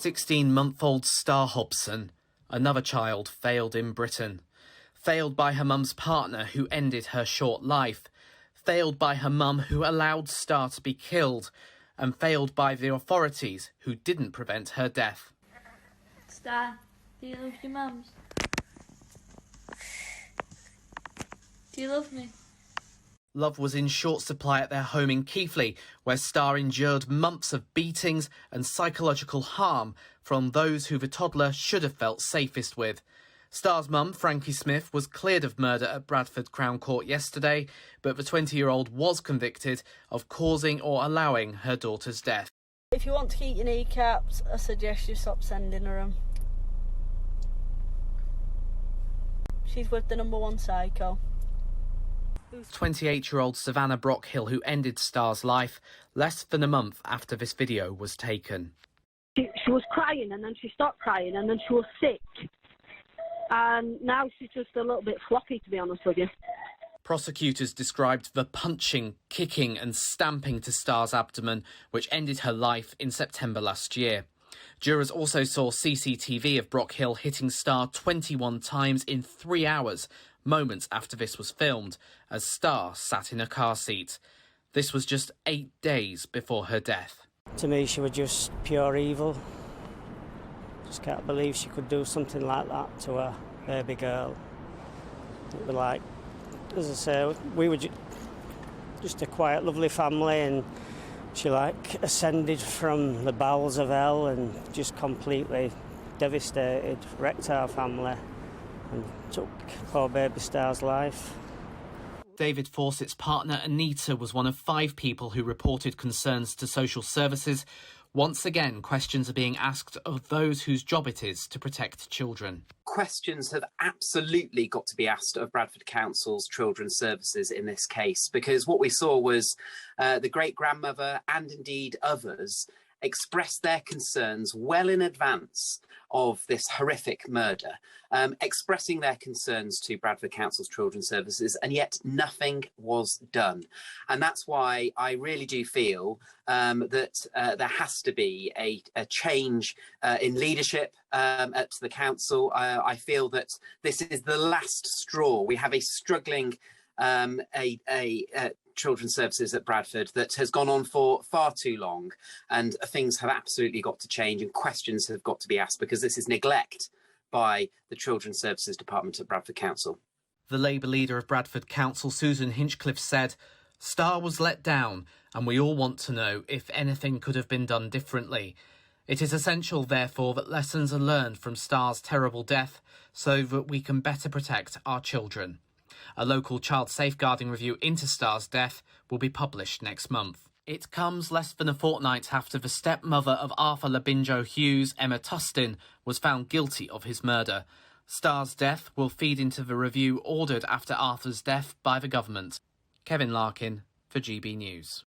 16-month-old Star Hobson, another child failed in Britain. Failed by her mum's partner who ended her short life. Failed by her mum who allowed Star to be killed. And failed by the authorities who didn't prevent her death. Star, do you love your mums? Do you love me? Love was in short supply at their home in Keighley, where Star endured months of beatings and psychological harm from those who the toddler should have felt safest with. Star's mum, Frankie Smith, was cleared of murder at Bradford Crown Court yesterday, but the 20-year-old was convicted of causing or allowing her daughter's death. If you want to keep your kneecaps, I suggest you stop sending her them. She's with the #1 psycho. 28-year-old Savannah Brockhill, who ended Star's life less than a month after this video was taken. She was crying and then she stopped crying and then she was sick. And now she's just a little bit floppy, to be honest with you. Prosecutors described the punching, kicking and stamping to Star's abdomen, which ended her life in September last year. Jurors also saw CCTV of Brockhill hitting Star 21 times in 3 hours, moments after this was filmed, as Star sat in a car seat. This was just 8 days before her death. To me, she was just pure evil. Just can't believe she could do something like that to a baby girl. It was like, as I say, we were just a quiet, lovely family, and she ascended from the bowels of hell and just completely devastated, wrecked our family and took poor baby Star's life. David Fawcett's partner Anita was one of 5 people who reported concerns to social services. Once again, questions are being asked of those whose job it is to protect children. Questions have absolutely got to be asked of Bradford Council's children's services in this case, because what we saw was the great-grandmother and indeed others express their concerns well in advance of this horrific murder, expressing their concerns to Bradford Council's Children's Services, and yet nothing was done. And that's why I really do feel that there has to be a change in leadership at the council. I feel that this is the last straw. We have a struggling children's services at Bradford that has gone on for far too long, and things have absolutely got to change and questions have got to be asked, because this is neglect by the Children's Services Department at Bradford Council. The Labour leader of Bradford Council, Susan Hinchcliffe, said, "Star was let down and we all want to know if anything could have been done differently. It is essential, therefore, that lessons are learned from Star's terrible death so that we can better protect our children." A local child safeguarding review into Star's death will be published next month. It comes less than a fortnight after the stepmother of Arthur Labinjo Hughes, Emma Tustin, was found guilty of his murder. Star's death will feed into the review ordered after Arthur's death by the government. Kevin Larkin for GB News.